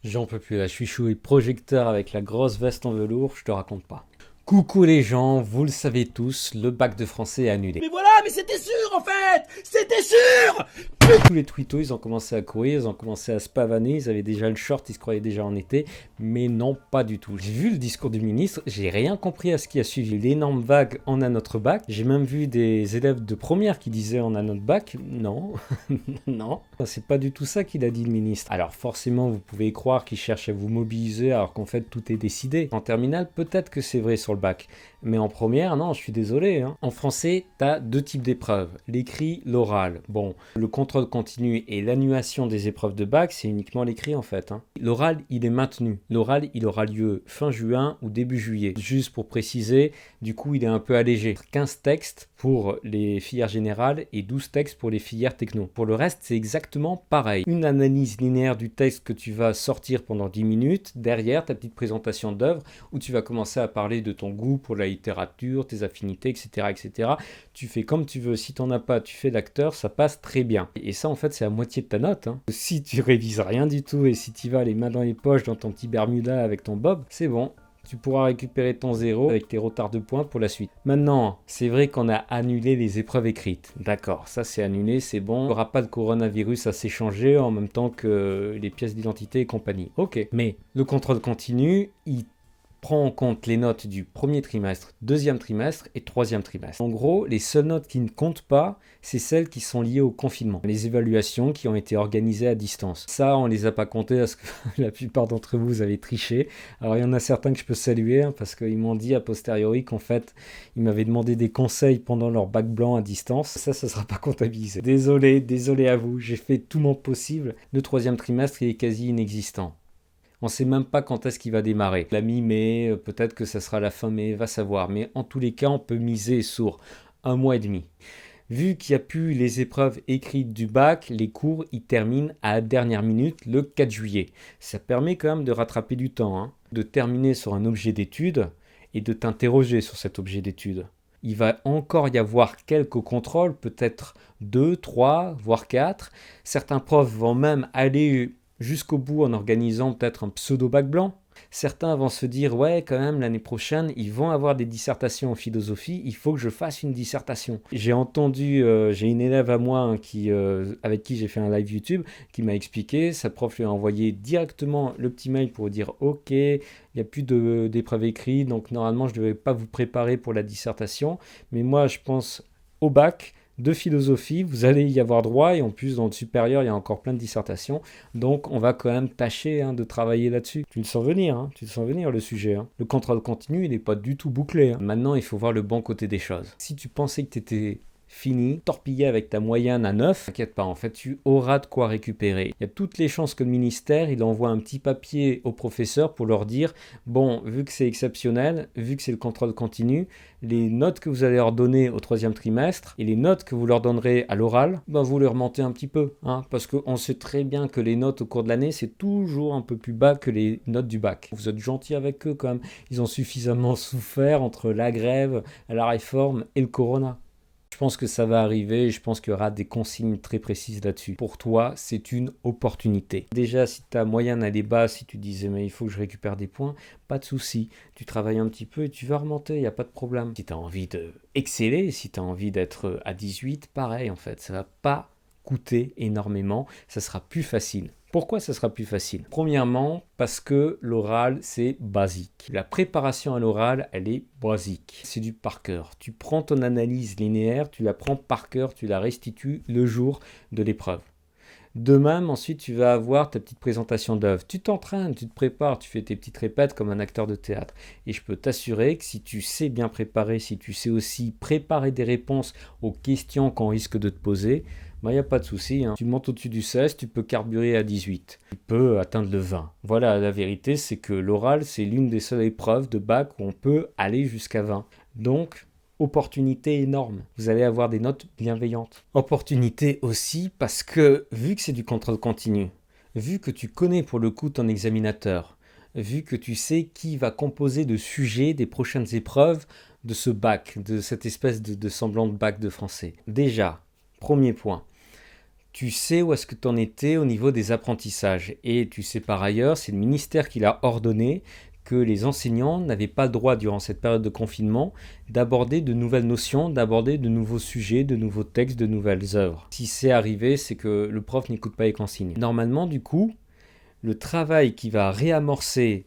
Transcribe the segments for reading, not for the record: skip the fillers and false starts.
J'en peux plus, là, je suis chaud et projecteur avec la grosse veste en velours, je te raconte pas. Coucou les gens, vous le savez tous, le bac de français est annulé. Mais voilà, mais c'était sûr en fait. C'était sûr. Tous les twittos, ils ont commencé à courir, ils ont commencé à se pavaner, ils avaient déjà le short, ils se croyaient déjà en été, mais non, pas du tout. J'ai vu le discours du ministre, j'ai rien compris à ce qui a suivi. L'énorme vague en a notre bac. J'ai même vu des élèves de première qui disaient on a notre bac. Non, non, c'est pas du tout ça qu'il a dit le ministre. Alors forcément, vous pouvez croire qu'il cherche à vous mobiliser alors qu'en fait tout est décidé. En terminale, peut-être que c'est vrai sur le bac, mais en première, non, je suis désolé. En français, t'as deux types d'épreuves, l'écrit, l'oral. Bon, le contrôle continu et l'annulation des épreuves de bac, c'est uniquement l'écrit en fait. L'oral, il est maintenu. L'oral, il aura lieu fin juin ou début juillet. Juste pour préciser, du coup, il est un peu allégé. 15 textes pour les filières générales et 12 textes pour les filières techno. Pour le reste, c'est exactement pareil. Une analyse linéaire du texte que tu vas sortir pendant 10 minutes. Derrière, ta petite présentation d'œuvre où tu vas commencer à parler de ton goût pour la littérature, tes affinités, etc., etc. Tu fais comme tu veux. Si t'en as pas, tu fais l'acteur, ça passe très bien. Et ça, en fait, c'est la moitié de ta note. Si tu révises rien du tout et si tu vas les mains dans les poches dans ton petit Bermuda avec ton bob, c'est bon. Tu pourras récupérer ton zéro avec tes retards de points pour la suite. Maintenant, c'est vrai qu'on a annulé les épreuves écrites. D'accord, ça c'est annulé, c'est bon. Il n'y aura pas de coronavirus à s'échanger en même temps que les pièces d'identité et compagnie. Ok, mais le contrôle continu, il prend en compte les notes du premier trimestre, deuxième trimestre et troisième trimestre. En gros, les seules notes qui ne comptent pas, c'est celles qui sont liées au confinement. Les évaluations qui ont été organisées à distance. Ça, on les a pas comptées parce que la plupart d'entre vous avez triché. Alors, il y en a certains que je peux saluer parce qu'ils m'ont dit a posteriori qu'en fait, ils m'avaient demandé des conseils pendant leur bac blanc à distance. Ça sera pas comptabilisé. Désolé à vous. J'ai fait tout mon possible. Le troisième trimestre, il est quasi inexistant. On ne sait même pas quand est-ce qu'il va démarrer. La mi-mai, peut-être que ça sera la fin mai, va savoir. Mais en tous les cas, on peut miser sur 1 mois et demi. Vu qu'il n'y a plus les épreuves écrites du bac, les cours ils terminent à la dernière minute le 4 juillet. Ça permet quand même de rattraper du temps, de terminer sur un objet d'étude et de t'interroger sur cet objet d'étude. Il va encore y avoir quelques contrôles, peut-être 2, 3, voire 4. Certains profs vont même aller jusqu'au bout en organisant peut-être un pseudo-bac blanc. Certains vont se dire, ouais, quand même, l'année prochaine, ils vont avoir des dissertations en philosophie, il faut que je fasse une dissertation. J'ai entendu, j'ai une élève à moi avec qui j'ai fait un live YouTube, qui m'a expliqué, sa prof lui a envoyé directement le petit mail pour dire, ok, il n'y a plus d'épreuve écrite, donc normalement, je ne devais pas vous préparer pour la dissertation, mais moi, je pense au bac, de philosophie, vous allez y avoir droit et en plus dans le supérieur il y a encore plein de dissertations, donc on va quand même tâcher de travailler là-dessus. Tu le sens venir, tu le sens venir le sujet. Le contrôle continu il n'est pas du tout bouclé. Maintenant il faut voir le bon côté des choses. Si tu pensais que tu étais fini, torpillé avec ta moyenne à 9, t'inquiète pas, en fait, tu auras de quoi récupérer. Il y a toutes les chances que le ministère, il envoie un petit papier aux professeurs pour leur dire, bon, vu que c'est exceptionnel, vu que c'est le contrôle continu, les notes que vous allez leur donner au troisième trimestre et les notes que vous leur donnerez à l'oral, vous les remontez un petit peu, parce qu'on sait très bien que les notes au cours de l'année, c'est toujours un peu plus bas que les notes du bac. Vous êtes gentils avec eux quand même, ils ont suffisamment souffert entre la grève, la réforme et le corona. Je pense que ça va arriver et je pense qu'il y aura des consignes très précises là-dessus. Pour toi, c'est une opportunité. Déjà, si ta moyenne elle est basse, si tu disais mais il faut que je récupère des points, pas de souci. Tu travailles un petit peu et tu vas remonter, il n'y a pas de problème. Si tu as envie d'exceller, si tu as envie d'être à 18, pareil en fait, ça va pas coûter énormément, ça sera plus facile. Pourquoi ça sera plus facile? Premièrement, parce que l'oral, c'est basique. La préparation à l'oral, elle est basique. C'est du par cœur. Tu prends ton analyse linéaire, tu la prends par cœur, tu la restitues le jour de l'épreuve. De même, ensuite, tu vas avoir ta petite présentation d'œuvre. Tu t'entraînes, tu te prépares, tu fais tes petites répètes comme un acteur de théâtre. Et je peux t'assurer que si tu sais bien préparer, si tu sais aussi préparer des réponses aux questions qu'on risque de te poser, il n'y a pas de souci. Tu montes au-dessus du 16, tu peux carburer à 18. Tu peux atteindre le 20. Voilà, la vérité, c'est que l'oral, c'est l'une des seules épreuves de bac où on peut aller jusqu'à 20. Donc, opportunité énorme. Vous allez avoir des notes bienveillantes. Opportunité aussi parce que, vu que c'est du contrôle continu, vu que tu connais pour le coup ton examinateur, vu que tu sais qui va composer le sujet des prochaines épreuves de ce bac, de cette espèce de semblant de bac de français. Déjà, premier point. Tu sais où est-ce que tu en étais au niveau des apprentissages. Et tu sais par ailleurs, c'est le ministère qui l'a ordonné, que les enseignants n'avaient pas le droit, durant cette période de confinement, d'aborder de nouvelles notions, d'aborder de nouveaux sujets, de nouveaux textes, de nouvelles œuvres. Si c'est arrivé, c'est que le prof n'écoute pas les consignes. Normalement, du coup, le travail qui va réamorcer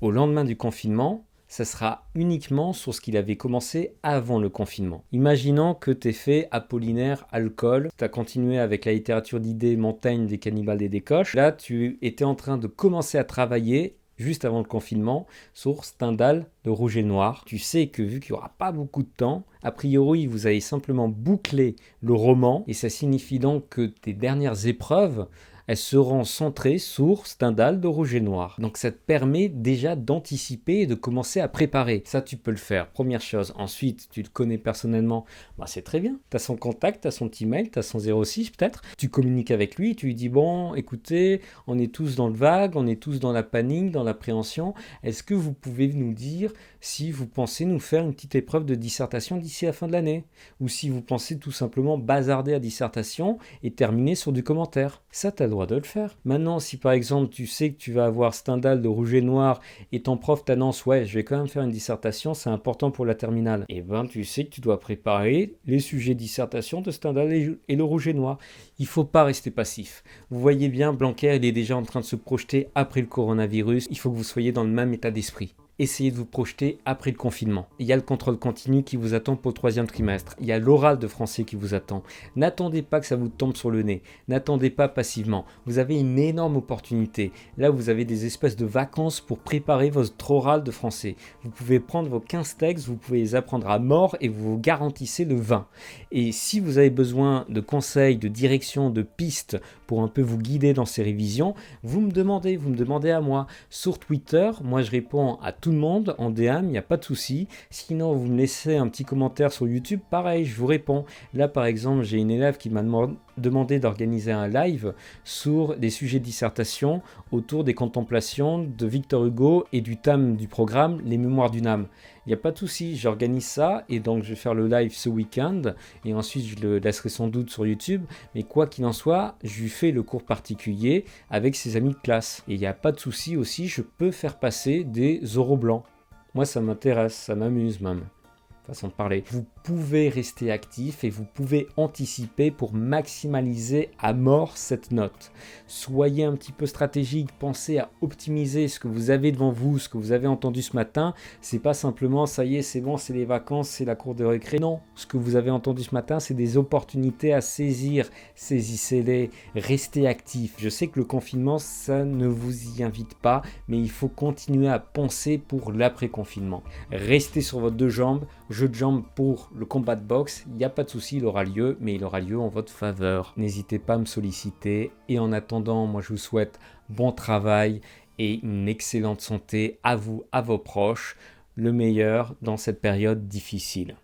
au lendemain du confinement, ça sera uniquement sur ce qu'il avait commencé avant le confinement. Imaginons que tu aies fait Apollinaire, alcool, tu as continué avec la littérature d'idées, Montaigne, des cannibales et des coches. Là, tu étais en train de commencer à travailler juste avant le confinement, sur Stendhal de Rouge et Noir. Tu sais que vu qu'il n'y aura pas beaucoup de temps, a priori, vous allez simplement boucler le roman, et ça signifie donc que tes dernières épreuves, elles seront centrées sur Stendhal de Rouge et Noir. Donc ça te permet déjà d'anticiper et de commencer à préparer. Ça, tu peux le faire, première chose. Ensuite, tu le connais personnellement, c'est très bien. Tu as son contact, tu as son petit mail, tu as son 06 peut-être. Tu communiques avec lui, tu lui dis, bon, écoutez, on est tous dans le vague, on est tous dans la panique, dans l'appréhension. Est-ce que vous pouvez nous dire si vous pensez nous faire une petite épreuve de dissertation d'ici la fin de l'année? Ou si vous pensez tout simplement bazarder à dissertation et terminer sur du commentaire? Ça, tu as le droit de le faire. Maintenant, si par exemple tu sais que tu vas avoir Stendhal de Rouge et Noir et ton prof t'annonce, ouais, je vais quand même faire une dissertation, c'est important pour la terminale, et ben tu sais que tu dois préparer les sujets de dissertation de Stendhal et le Rouge et Noir. Il faut pas rester passif. Vous voyez bien, Blanquer, il est déjà en train de se projeter après le coronavirus. Il faut que vous soyez dans le même état d'esprit. Essayez de vous projeter après le confinement. Il y a le contrôle continu qui vous attend pour le 3e trimestre. Il y a l'oral de français qui vous attend. N'attendez pas que ça vous tombe sur le nez. N'attendez pas passivement. Vous avez une énorme opportunité. Là, vous avez des espèces de vacances pour préparer votre oral de français. Vous pouvez prendre vos 15 textes, vous pouvez les apprendre à mort et vous vous garantissez le 20. Et si vous avez besoin de conseils, de direction, de pistes pour un peu vous guider dans ces révisions, vous me demandez à moi. Sur Twitter, moi je réponds à tout le monde en DM, il n'y a pas de souci. Sinon, vous me laissez un petit commentaire sur YouTube, pareil, je vous réponds. Là, par exemple, j'ai une élève qui m'a demandé d'organiser un live sur des sujets de dissertation autour des contemplations de Victor Hugo et du thème du programme, les mémoires d'une âme. Il n'y a pas de souci, j'organise ça et donc je vais faire le live ce week-end et ensuite je le laisserai sans doute sur YouTube. Mais quoi qu'il en soit, je lui fais le cours particulier avec ses amis de classe. Et il n'y a pas de souci aussi, je peux faire passer des oraux blancs. Moi ça m'intéresse, ça m'amuse même. Façon de parler. Vous pouvez rester actif et vous pouvez anticiper pour maximaliser à mort cette note. Soyez un petit peu stratégique, pensez à optimiser ce que vous avez devant vous, ce que vous avez entendu ce matin. C'est pas simplement ça y est, c'est bon, c'est les vacances, c'est la cour de récré. Non, ce que vous avez entendu ce matin, c'est des opportunités à saisir. Saisissez-les, restez actif. Je sais que le confinement, ça ne vous y invite pas, mais il faut continuer à penser pour l'après-confinement. Restez sur vos deux jambes. Jeu de jambes pour le combat de boxe, il n'y a pas de souci, il aura lieu, mais il aura lieu en votre faveur. N'hésitez pas à me solliciter et en attendant, moi je vous souhaite bon travail et une excellente santé à vous, à vos proches, le meilleur dans cette période difficile.